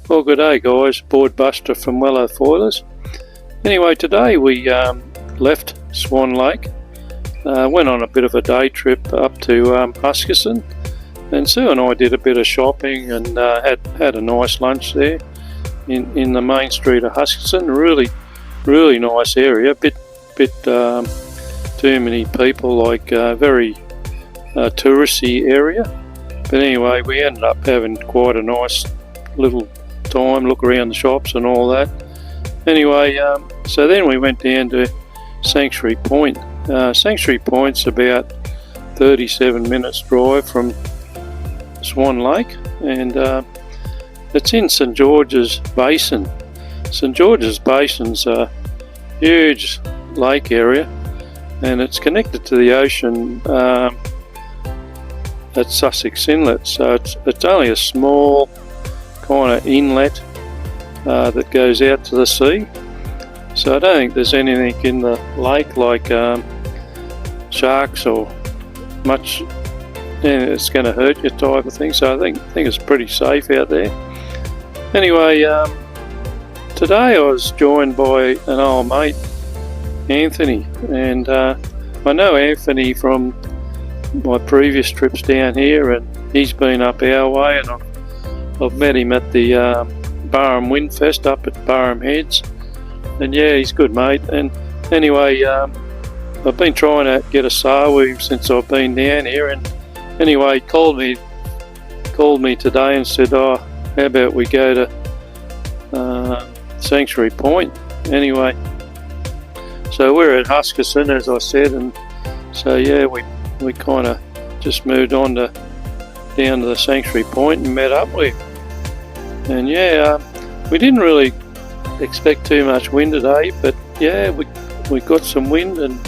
Well, good day guys, Board Buster from Windfoilers. Anyway, today we left Swan Lake, went on a bit of a day trip up to Huskisson, and Sue and I did a bit of shopping and had a nice lunch there in the main street of Huskisson. Really nice area, bit too many people, like very touristy area. But anyway, we ended up having quite a nice little time, look around the shops and all that. Anyway, so then we went down to Sanctuary Point. Sanctuary Point's about 37 minutes drive from Swan Lake, and it's in St George's Basin. St George's Basin's a huge lake area, and it's connected to the ocean at Sussex Inlet, so it's only a small kind of inlet that goes out to the sea. So I don't think there's anything in the lake like sharks or much it's going to hurt you type of thing. So I think it's pretty safe out there. Anyway, today I was joined by an old mate, Anthony, and I know Anthony from my previous trips down here, and he's been up our way, and I've met him at the Barham Windfest up at Barham Heads, and yeah, he's a good mate. And anyway, I've been trying to get a sail with him since I've been down here, and anyway, he called me today and said, oh, how about we go to Sanctuary Point. Anyway, so we're at Huskisson, as I said, and so yeah, we kind of just moved on down to the Sanctuary Point and met up with him. And yeah, we didn't really expect too much wind today, but yeah, we got some wind, and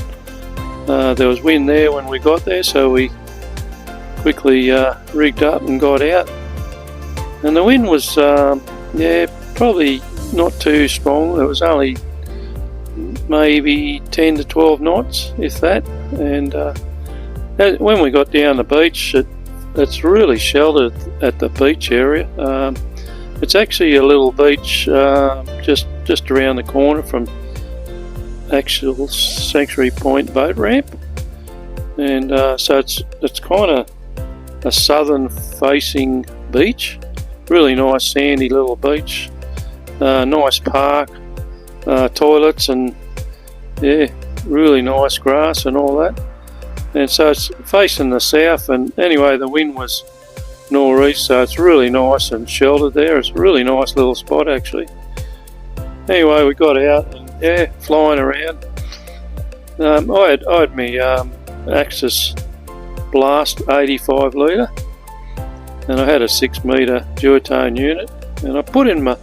there was wind there when we got there, so we quickly rigged up and got out. And the wind was yeah, probably not too strong. It was only maybe 10 to 12 knots, if that. And when we got down the beach, it's really sheltered at the beach area. It's actually a little beach just around the corner from actual Sanctuary Point boat ramp, and so it's kind of a southern facing beach. Really nice sandy little beach, nice park, toilets, and yeah, really nice grass and all that. And so it's facing the south, and anyway, the wind was northeast, so it's really nice and sheltered there. It's a really nice little spot actually. Anyway, we got out and yeah, flying around. I had my Axis Blast 85 litre, and I had a 6 metre duotone unit, and I put in my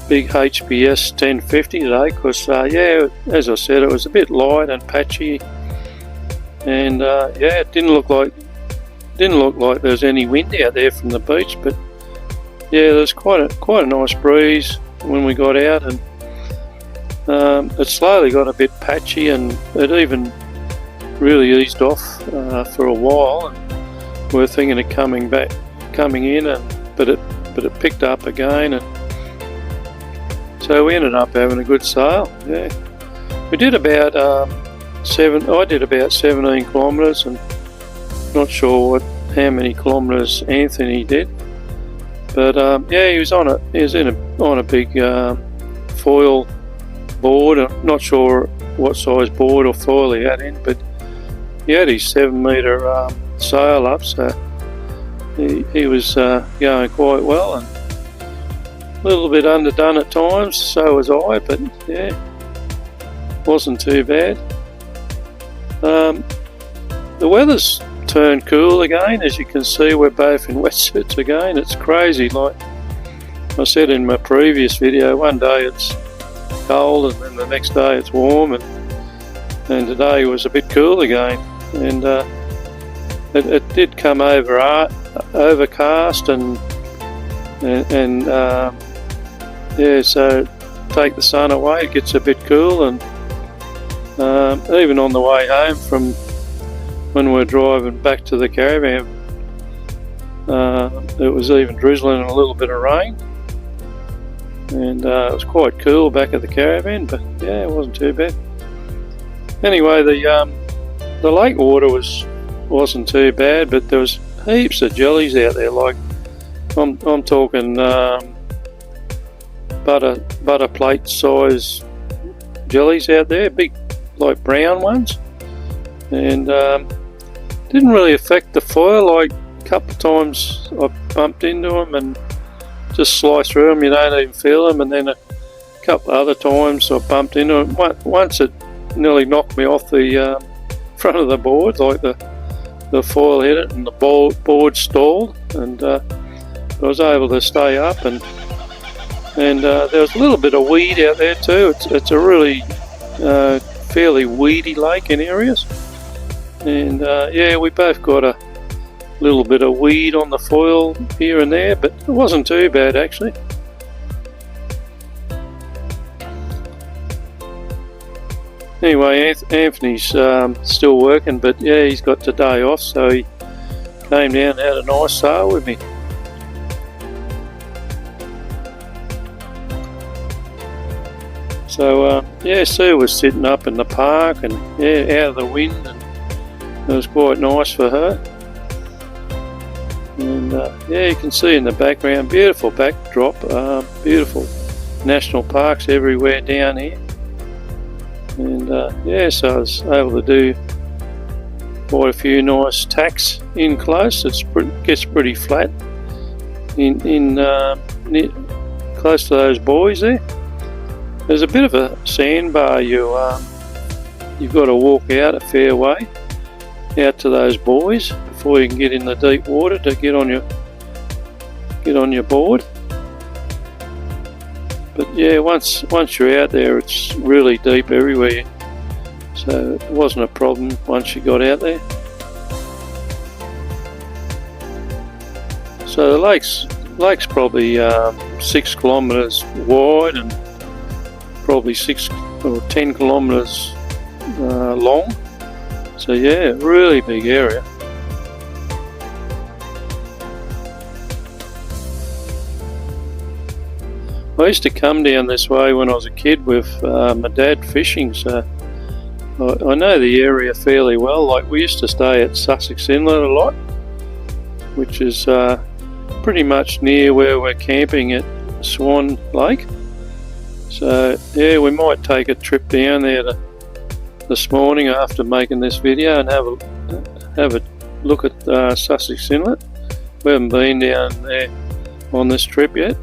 big HPS 1050 today because yeah, as I said, it was a bit light and patchy, and yeah, it didn't look like there was any wind out there from the beach, but yeah, there was quite a nice breeze when we got out, and it slowly got a bit patchy, and it even really eased off for a while, and we were thinking of coming in, but it picked up again, and so we ended up having a good sail. Yeah, we did about I did about 17 kilometres, and not sure how many kilometres Anthony did, but yeah, he was on a big foil board. I'm not sure what size board or foil he had in, but he had his 7 metre sail up, so he was going quite well, and a little bit underdone at times, so was I, but yeah, wasn't too bad. The weather's turned cool again. As you can see, we're both in wetsuits again. It's crazy. Like I said in my previous video, one day it's cold and then the next day it's warm, and today was a bit cool again, and it did come overcast and yeah, so take the sun away, it gets a bit cool, and even on the way home from when we're driving back to the caravan, it was even drizzling and a little bit of rain. and it was quite cool back at the caravan, but yeah, it wasn't too bad. Anyway, the lake water wasn't too bad, but there was heaps of jellies out there. Like I'm talking butter plate size jellies out there, big like brown ones, and didn't really affect the foil. Like a couple of times I bumped into them and just sliced through them, you don't even feel them, and then a couple other times I bumped into them. Once it nearly knocked me off the front of the board, like the foil hit it and the board stalled, and I was able to stay up, and there was a little bit of weed out there too. It's a really fairly weedy lake in areas, and yeah, we both got a little bit of weed on the foil here and there, but it wasn't too bad actually. Anyway, Anthony's still working, but yeah, he's got today off, so he came down and had a nice sail with me. So yeah, Sue was sitting up in the park and yeah, out of the wind, and it was quite nice for her. And yeah, you can see in the background, beautiful backdrop, beautiful national parks everywhere down here. And yeah, so I was able to do quite a few nice tacks in close. It gets pretty flat in close to those buoys there. There's a bit of a sandbar. You've got to walk out a fair way out to those buoys before you can get in the deep water to get on your board. But yeah, once you're out there, it's really deep everywhere, so it wasn't a problem once you got out there. So the lake's probably 6 kilometres wide and probably 6 or 10 kilometres long. So yeah, really big area. I used to come down this way when I was a kid with my dad fishing, so I know the area fairly well. Like we used to stay at Sussex Inlet a lot, which is pretty much near where we're camping at Swan Lake. So yeah, we might take a trip down there this morning after making this video and have a look at Sussex Inlet. We haven't been down there on this trip yet.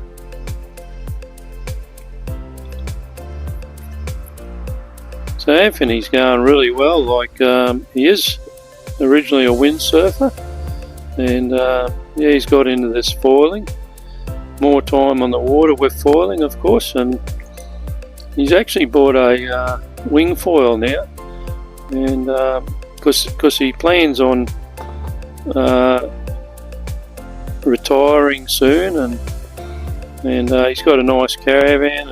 So Anthony's going really well. Like he is originally a windsurfer, and yeah, he's got into this foiling, more time on the water with foiling, of course, and he's actually bought a Windfoil now, and because he plans on retiring soon, and he's got a nice caravan,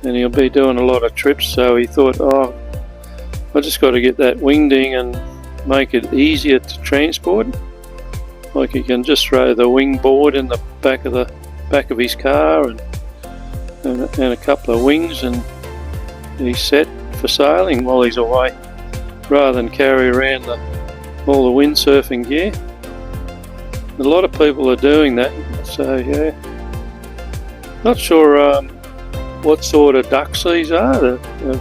and he'll be doing a lot of trips, so he thought, oh, I just got to get that wingding and make it easier to transport. Like you can just throw the wing board in the back of his car and a couple of wings, and he's set for sailing while he's away, rather than carry around all the windsurfing gear. A lot of people are doing that, so yeah. Not sure what sort of ducks these are. They're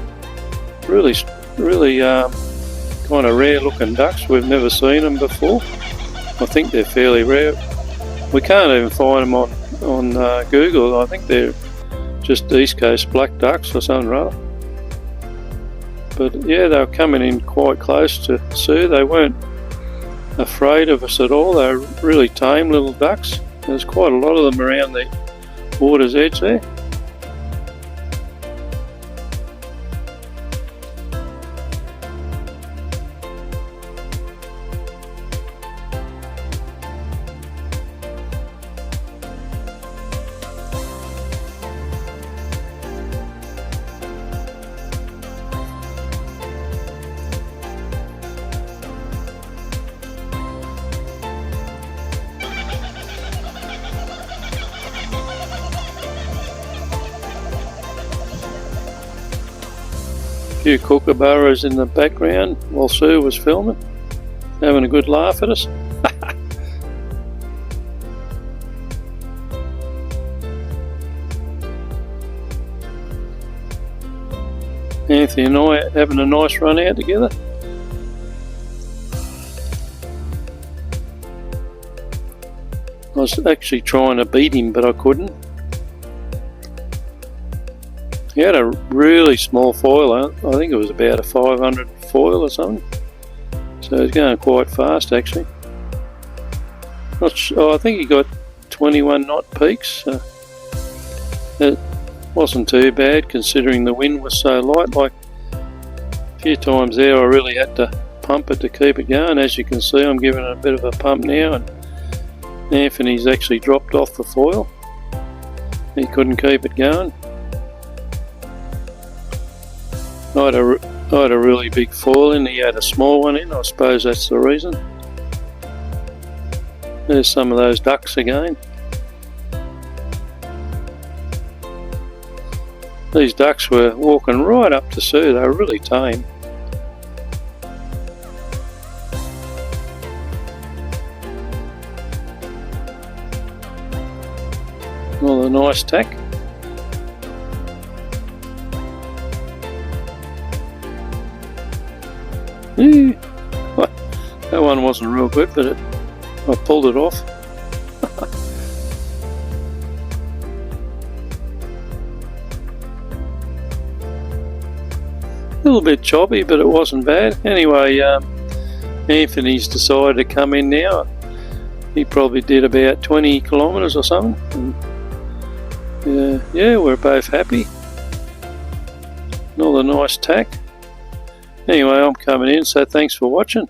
really kind of rare looking ducks. We've never seen them before. I think they're fairly rare. We can't even find them on Google. I think they're just East Coast black ducks or something rather. But yeah, they were coming in quite close to Sue. They weren't afraid of us at all. They were really tame little ducks. There's quite a lot of them around the water's edge there. few kookaburras in the background while Sue was filming, having a good laugh at us. Anthony and I having a nice run out together. I was actually trying to beat him, but I couldn't. He had a really small foil, I think it was about a 500 foil or something. So he's going quite fast actually. Not sure, I think he got 21 knot peaks. It wasn't too bad considering the wind was so light. Like a few times there I really had to pump it to keep it going. As you can see, I'm giving it a bit of a pump now, and Anthony's actually dropped off the foil. He couldn't keep it going. I had a really big foil in, he had a small one in, I suppose that's the reason. There's some of those ducks again. These ducks were walking right up to Sue, they were really tame. Another nice tack. That one wasn't real good, but I pulled it off. A little bit choppy, but it wasn't bad. Anyway, Anthony's decided to come in now. He probably did about 20 kilometres or something. And, yeah, we're both happy. Another nice tack. Anyway, I'm coming in, so thanks for watching.